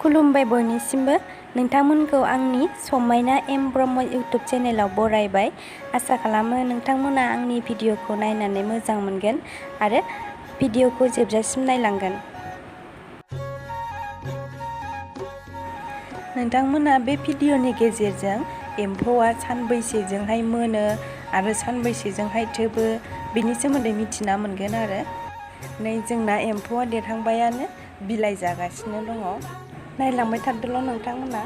खुलुमबाय बयनिसिमबो नोंथांमोनखौ आंनि समायना एम ब्रह्म इउटुब चेनेलाव बरायबाय। आसा खालामो नोंथांमोना आंनि भिडिअखौ नायनानै मोजां मोनगोन आरो भिडिअखौ जोबजासिम नायलांगोन। नोंथांमोना बे भिडिअनि गेजेरजों एम्फौआ सानबैसेजोंहाय मोनो आरो सानबैसेजोंहाय थोबो बेनि सोमोन्दै मिथिना मोनगोन आरो। नै जोंना एम्फौआ देरहांबायानो बिलाइ जागासिनो दङ। नायलांबाय थादोल' नोंथांमोना।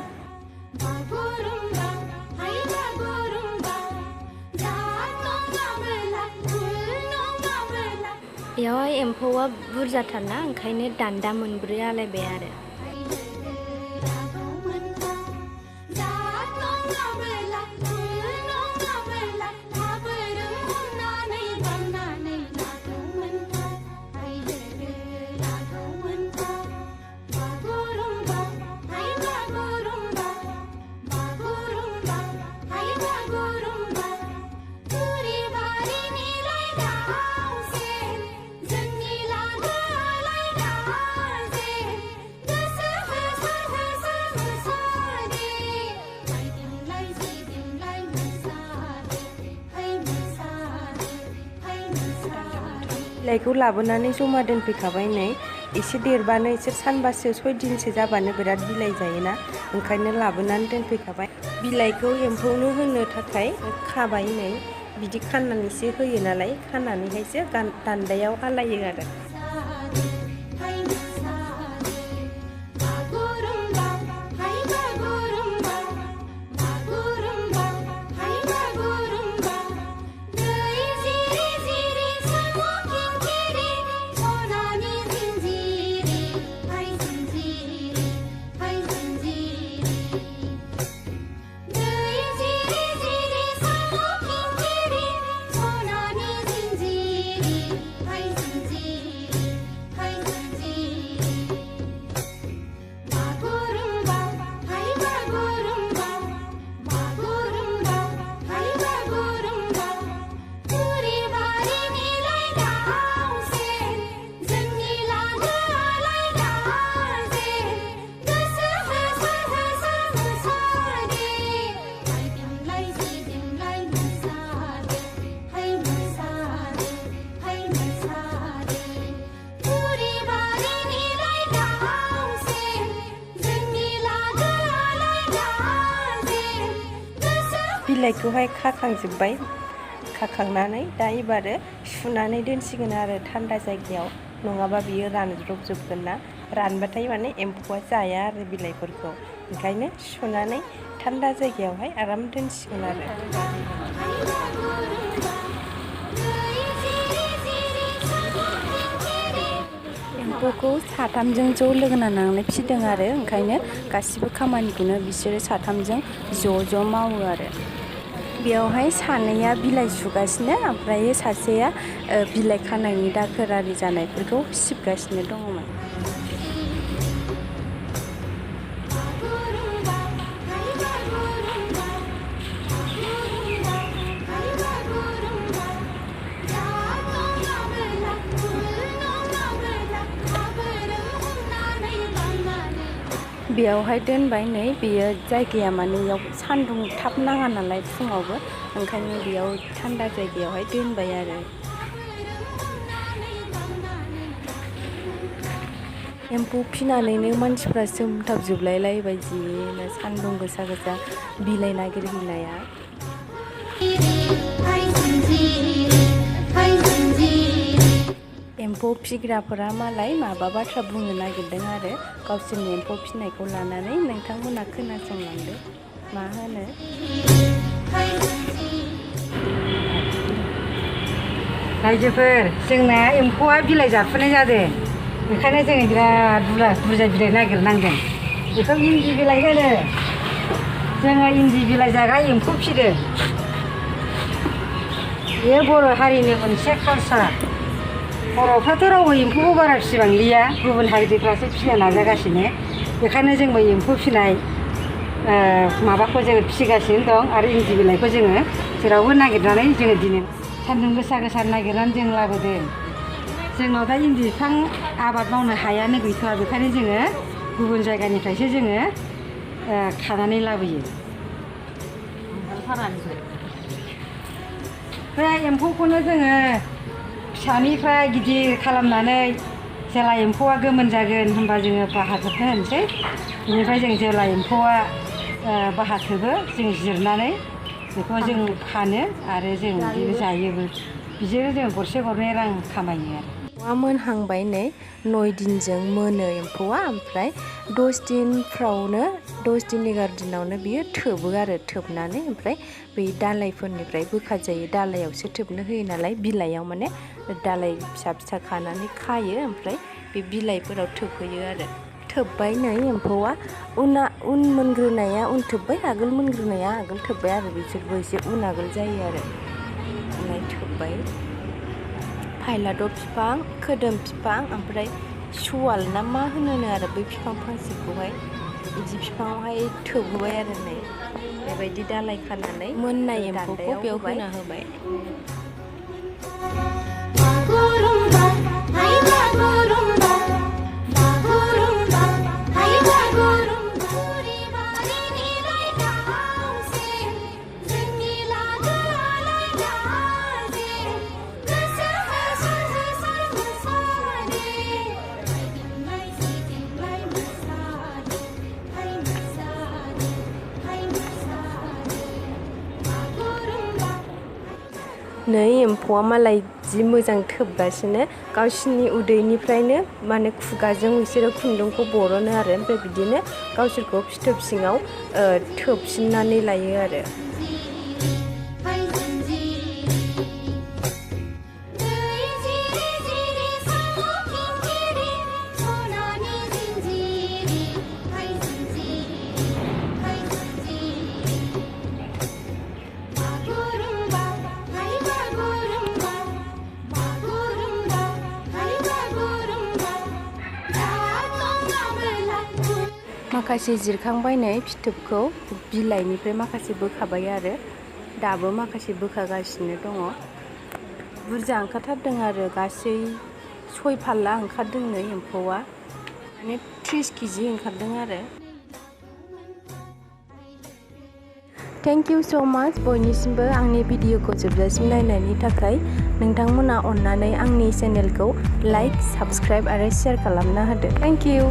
बेयावहाय एम्फौआ बुरजाथारना ओंखायनो दान्दा मोनब्रै आलायबाय आरो। बिलाइखौ लाबोनानै जमा दोनफैखाबाय। नै एसे देरबानो एसे सानबासो 6 दिनसो जाबानो बिराद बिलाइ जायोना ओंखायनो लाबोनानै दोनफैखाबाय। बिलाइखौ एम्फौनो होनो थाखाय खाबाय। नै बिदि खानानैसो होयो नालाय खानानैहायसो दान्दायाव आलायो आरो। बिलाइखौहाय खाखांजोब्बाय। खाखांनानै दा एबारो सुनानै दोनसिगोन आरो थान्दा जायगायाव, नङाबा बियो रानज्रबजोबगोन ना। रानबाथाय माने एम्फौआ जाया आरो बिलाइफोरखौ, ओंखायनो सुनानै थान्दा जायगायावहाय आराम दोनसिगोन आरो। एम्फौखौ साथामजों ज' लोगो नांनानै फिसिदों आरो ओंखायनो गासिबो खामानिखौनो बिसोरो साथामजों ज' मावो आरो। बेयावहाय सानैया बिलाइ सुगासिनो ओमफ्राय सासेया बिलाइ खानायनि दाखोर आरि जानायफोरखौ सिबगासिनो दङमोन। बेयावहाय दोनबाय। नै बेयो जायगाया माने बेयाव सान्दुं थाब नाङा नालाय फुङावबो, ओंखायनो बेयाव थान्दा जायगायावहाय दोनबाय आरो। एम्फौ फिनानैनो मानसिफ्रा सोमथाबजोबलायलायबाय जिनो सान्दुं गोसा गोसा बिलाइ नागिरहैनाया। एम्फौ फिग्राफोरा मालाय माबा बाथ्रा बुंनो नागिरदों आरो गावसोरनि एम्फौ फिनायखौ लानानै। नोंथांमोना खोनासंलांदो मा होनो। रायजोफोर, जोंना एम्फौआ बिलाइ जाफुनाय जादों, बेखायनो जोङो बिराद बुरजा बिलाइ नागिरनांदों। बेखौ इन्दि बिलाइ होनो। जोङो इन्दि बिलाइ जाग्रा एम्फौ फिदों। बेयो बर' हारिनि मोनसे कालसार। बर'फ्राथ' रावबो एम्फौखौ बारा फिसिबांलिया, गुबुन हारिफ्रासो फिनो नाजागासिनो। बेखायनो जोंबो एम्फौ फिनाय माबाखौ जोङो फिसिगासिनो दं आरो इन्दि बिलाइखौ जोङो जेरावबो नागिरनानै जोङो दिनै सान्दुं गोसा नागिरनानै जों लाबोदों। जोंनाव दा इन्दि बिफां आबाद मावनो हायानो गैथ'आ, बेखायनो जोङो गुबुन जायगानिफ्रायसो जोङो खानानै लाबोयो। बे एम्फौखौनो जोङो फिसानिफ्राय गिदिर खालामनानै जेला एम्फौआ गोमोन जागोन होनबा जोङो बाहा थोबनो होनोसै। बेनिफ्राय जों जेला एम्फौआ बाहा थोबो जों जिरनानै बेखौ जों फानो आरो जों बिदिनो जायोबो। बिदिनो जों गरसे गरनै रां खामायो आरो। एम्फौआ मोनहांबाय नै 9 दिनजों मोनो एम्फौआ, ओमफ्राय 10 दिनफ्रावनो 10 दिन 11 दिनावनो बियो थोबो आरो। थोबनानै ओमफ्राय बै दालाइफोरनिफ्राय बोखाजायो। दालाइयावसो थोबनो होयो नालाय, बिलाइयाव माने दालाइ फिसा फिसा खानानै खायो, ओमफ्राय बे बिलाइफोराव थोबहैयो आरो। थोबबाय नै एम्फौआ, उन मोनग्रोनाया उन थोबबाय, आगोल मोनग्रोनाया आगोल थोबबाय आरो। बिसोरबो एसे उन आगोल जायो आरो। थोबबाय। फाइलाद' बिफां, खोदोम बिफां, ओमफ्राय सवाल ना मा होनोनो आरो बै बिफां फांसेखौहाय, बिदि बिफाङावहाय थोबहोबाय आरो नै बेबायदि दालाइ खानानै मोननाय एम्फौखौ बेयाव होना होबाय। नै एम्फौआ मालाय जि मोजां थोबगासिनो, गावसिनि उदैनिफ्रायनो माने खुगाजों बिसोरो खुन्दुंखौ बरनो आरो। ओमफ्राय बिदिनो गावसोरखौ फिथोब सिङाव थोबसिननानै लायो आरो। माखासे जिरखांबाय नै फिथोबखौ बिलाइनिफ्राय माखासे बोखाबाय आरो, दाबो माखासे बोखागासिनो दङ। बुरजा ओंखारथारदों आरो, गासै 6 फाल्ला ओंखारदों नै एम्फौआ, माने 30 केजि ओंखारदों आरो। थेंक इउ स' माच बयनिसिमबो आंनि भिडिअखौ जोबजासिम नायनायनि थाखाय। नोंथांमोना अननानै आंनि चेनेलखौ लाइक, साबस्क्राइब आरो शेयार खालामना होदो। Thank you.